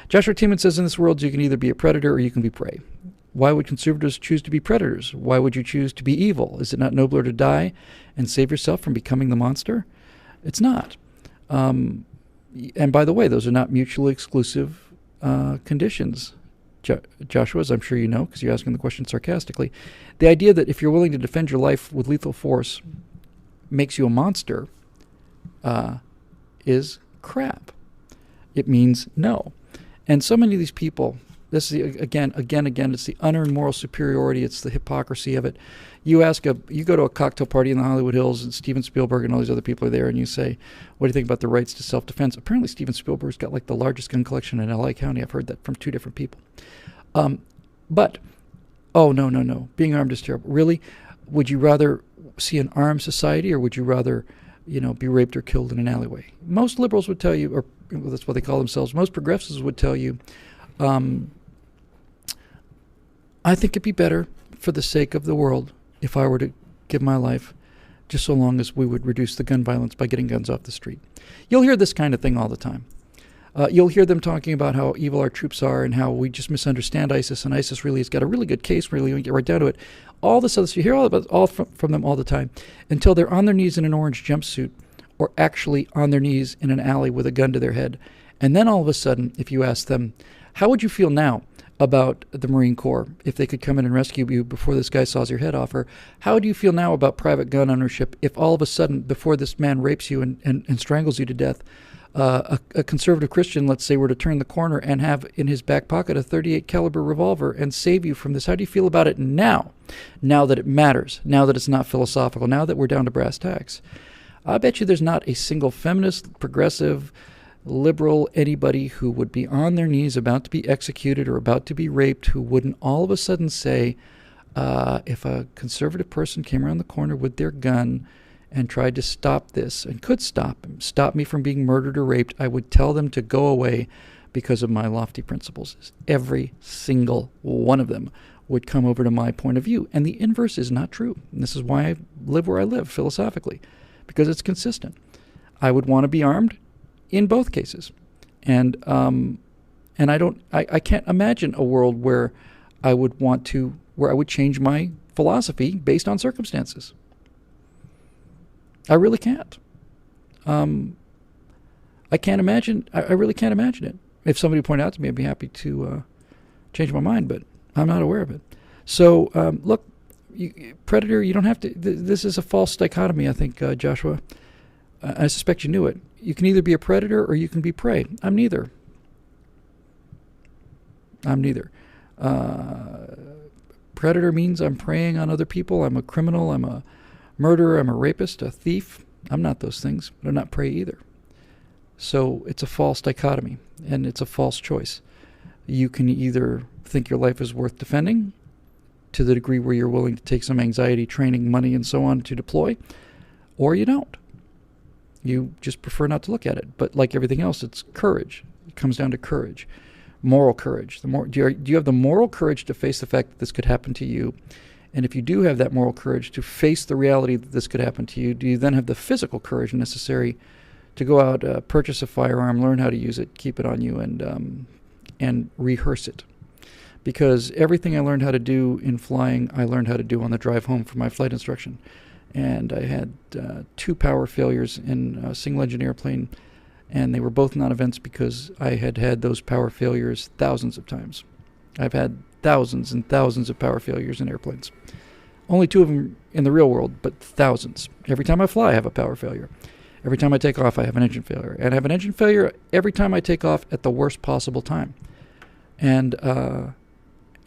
Joshua Tiemann says, in this world, you can either be a predator or you can be prey. Why would conservatives choose to be predators? Why would you choose to be evil? Is it not nobler to die and save yourself from becoming the monster? It's not. And by the way, those are not mutually exclusive conditions. Joshua, as I'm sure you know, because you're asking the question sarcastically, the idea that if you're willing to defend your life with lethal force makes you a monster is crap. It means no. And so many of these people, this is again, it's the unearned moral superiority, it's the hypocrisy of it. You go to a cocktail party in the Hollywood Hills and Steven Spielberg and all these other people are there and you say, what do you think about the rights to self-defense? Apparently Steven Spielberg's got like the largest gun collection in LA County. I've heard that from 2 different people. But, oh, no. Being armed is terrible. Really? Would you rather see an armed society or would you rather, be raped or killed in an alleyway? Most liberals would tell you, or that's what they call themselves, most progressives would tell you, I think it'd be better for the sake of the world if I were to give my life, just so long as we would reduce the gun violence by getting guns off the street. You'll hear this kind of thing all the time. You'll hear them talking about how evil our troops are and how we just misunderstand ISIS, and ISIS really has got a really good case, really, when you get right down to it. All this other stuff, you hear all from them all the time, until they're on their knees in an orange jumpsuit or actually on their knees in an alley with a gun to their head. And then all of a sudden, if you ask them, how would you feel now about the Marine Corps if they could come in and rescue you before this guy saws your head off? Or how do you feel now about private gun ownership if all of a sudden, before this man rapes you and strangles you to death, a conservative Christian, let's say, were to turn the corner and have in his back pocket a .38 caliber revolver and save you from this? How do you feel about it now? Now that it matters, now that it's not philosophical, now that we're down to brass tacks. I bet you there's not a single feminist, progressive, liberal, anybody who would be on their knees about to be executed or about to be raped who wouldn't all of a sudden say, if a conservative person came around the corner with their gun and tried to stop this and could stop me from being murdered or raped, I would tell them to go away because of my lofty principles. Every single one of them would come over to my point of view. And the inverse is not true. And this is why I live where I live philosophically, because it's consistent. I would want to be armed in both cases. And I can't imagine a world where I would change my philosophy based on circumstances. I really can't. I can't imagine. I really can't imagine it. If somebody pointed out to me, I'd be happy to change my mind, but I'm not aware of it. So, look, predator, you don't have to. This is a false dichotomy, I think, Joshua. I suspect you knew it. You can either be a predator or you can be prey. I'm neither. Predator means I'm preying on other people. I'm a criminal. I'm a murderer. I'm a rapist, a thief. I'm not those things, but I'm not prey either. So it's a false dichotomy, and it's a false choice. You can either think your life is worth defending to the degree where you're willing to take some anxiety, training, money, and so on to deploy, or you don't. You just prefer not to look at it. But like everything else, it's courage. It comes down to courage, moral courage. Do you have the moral courage to face the fact that this could happen to you? And if you do have that moral courage to face the reality that this could happen to you, do you then have the physical courage necessary to go out, purchase a firearm, learn how to use it, keep it on you, and rehearse it? Because everything I learned how to do in flying, I learned how to do on the drive home from my flight instruction. And I had 2 power failures in a single-engine airplane, and they were both non-events because I had had those power failures thousands of times. I've had thousands and thousands of power failures in airplanes. Only 2 of them in the real world, but thousands. Every time I fly, I have a power failure. Every time I take off, I have an engine failure. And I have an engine failure every time I take off at the worst possible time. And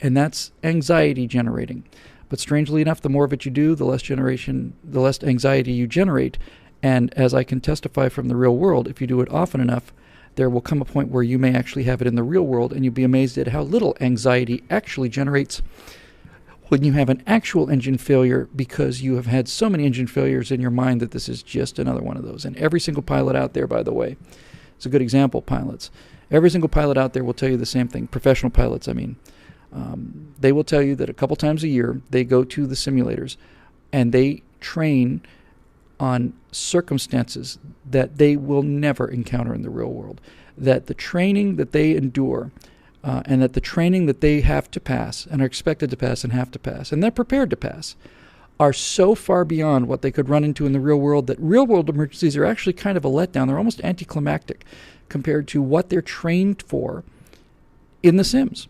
that's anxiety generating. But strangely enough, the more of it you do, the less anxiety you generate. And as I can testify from the real world, if you do it often enough, there will come a point where you may actually have it in the real world, and you'll be amazed at how little anxiety actually generates when you have an actual engine failure, because you have had so many engine failures in your mind that this is just another one of those. And every single pilot out there, by the way, it's a good example, pilots. Every single pilot out there will tell you the same thing, professional pilots, I mean. They will tell you that a couple times a year they go to the simulators and they train on circumstances that they will never encounter in the real world. that the training that they endure and that the training that they have to pass and are expected to pass and have to pass and they're prepared to pass are so far beyond what they could run into in the real world that real-world emergencies are actually kind of a letdown. They're almost anticlimactic compared to what they're trained for in the Sims.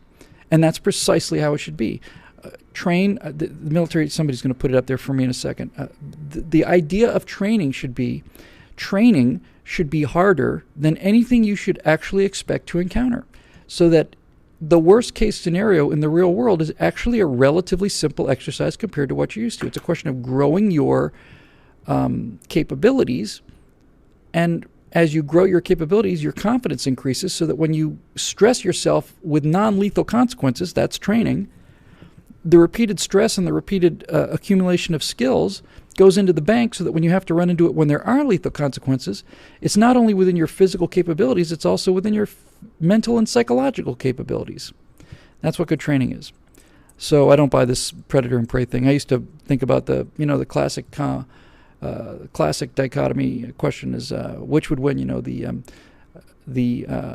And that's precisely how it should be. The military, somebody's going to put it up there for me in a second. The idea of training should be harder than anything you should actually expect to encounter, so that the worst case scenario in the real world is actually a relatively simple exercise compared to what you're used to. It's a question of growing your capabilities, and as you grow your capabilities, your confidence increases, so that when you stress yourself with non-lethal consequences, that's training, the repeated stress and the repeated accumulation of skills goes into the bank, so that when you have to run into it when there are lethal consequences, it's not only within your physical capabilities, it's also within your mental and psychological capabilities. That's what good training is. So I don't buy this predator and prey thing. I used to think about the classic dichotomy question is which would win, the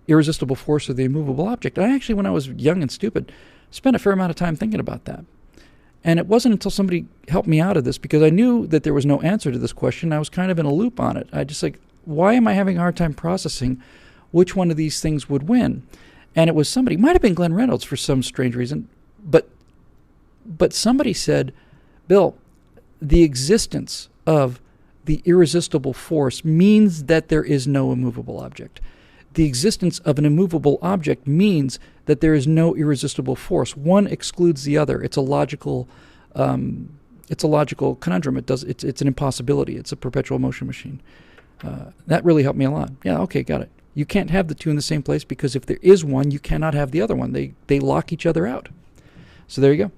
irresistible force or the immovable object. I actually, when I was young and stupid, spent a fair amount of time thinking about that. And it wasn't until somebody helped me out of this, because I knew that there was no answer to this question. I was kind of in a loop on it. I just why am I having a hard time processing which one of these things would win? And it was somebody, might have been Glenn Reynolds for some strange reason, but somebody said, Bill, the existence of the irresistible force means that there is no immovable object. The existence of an immovable object means that there is no irresistible force. One excludes the other. It's a logical conundrum. It's an impossibility. It's a perpetual motion machine. That really helped me a lot. Yeah, okay, got it. You can't have the two in the same place, because if there is one, you cannot have the other one. They lock each other out. So there you go.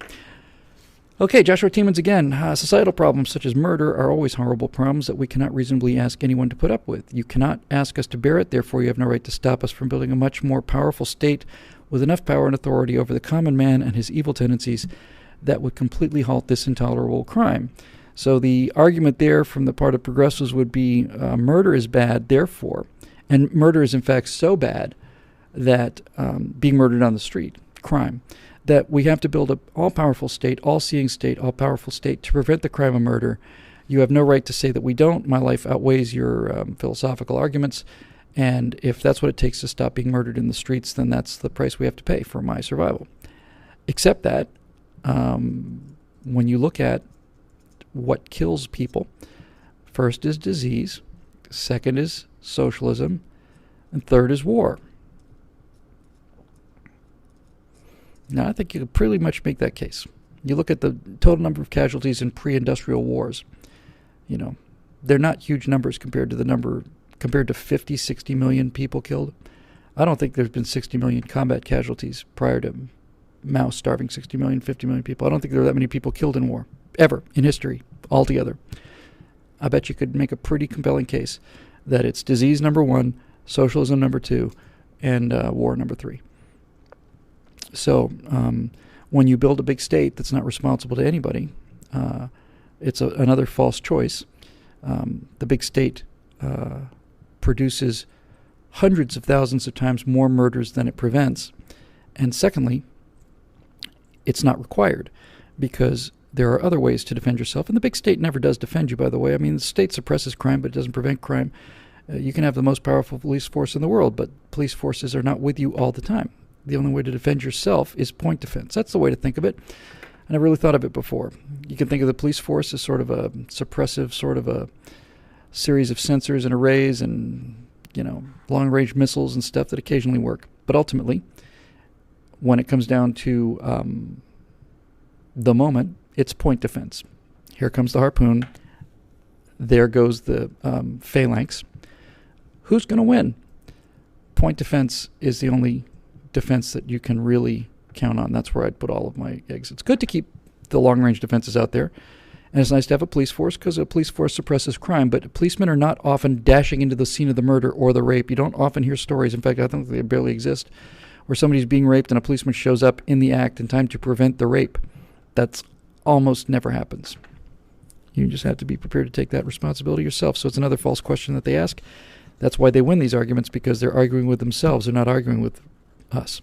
Okay, Joshua Tiemans again. Societal problems such as murder are always horrible problems that we cannot reasonably ask anyone to put up with. You cannot ask us to bear it, therefore you have no right to stop us from building a much more powerful state with enough power and authority over the common man and his evil tendencies that would completely halt this intolerable crime. So the argument there from the part of progressives would be murder is bad, therefore, and murder is in fact so bad that being murdered on the street, crime, that we have to build an all-powerful state, all-seeing state, all-powerful state to prevent the crime of murder. You have no right to say that we don't. My life outweighs your philosophical arguments, and if that's what it takes to stop being murdered in the streets, then that's the price we have to pay for my survival. Except that when you look at what kills people, first is disease, second is socialism, and third is war. Now, I think you could pretty much make that case. You look at the total number of casualties in pre-industrial wars. They're not huge numbers compared to 50, 60 million people killed. I don't think there's been 60 million combat casualties prior to Mao starving 60 million, 50 million people. I don't think there are that many people killed in war, ever, in history, altogether. I bet you could make a pretty compelling case that it's disease number one, socialism number two, and war number three. So when you build a big state that's not responsible to anybody, it's another false choice. The big state produces hundreds of thousands of times more murders than it prevents. And secondly, it's not required, because there are other ways to defend yourself. And the big state never does defend you, by the way. I mean, the state suppresses crime, but it doesn't prevent crime. You can have the most powerful police force in the world, but police forces are not with you all the time. The only way to defend yourself is point defense. That's the way to think of it. I never really thought of it before. You can think of the police force as sort of a suppressive, sort of a series of sensors and arrays and, long-range missiles and stuff that occasionally work. But ultimately, when it comes down to the moment, it's point defense. Here comes the harpoon. There goes the phalanx. Who's going to win? Point defense is the only defense that you can really count on. That's where I'd put all of my eggs. It's good to keep the long-range defenses out there, and it's nice to have a police force, because a police force suppresses crime, but policemen are not often dashing into the scene of the murder or the rape. You don't often hear stories, in fact, I think they barely exist, where somebody's being raped and a policeman shows up in the act in time to prevent the rape. That's almost never happens. You just have to be prepared to take that responsibility yourself. So it's another false question that they ask. That's why they win these arguments, because they're arguing with themselves. They're not arguing with us.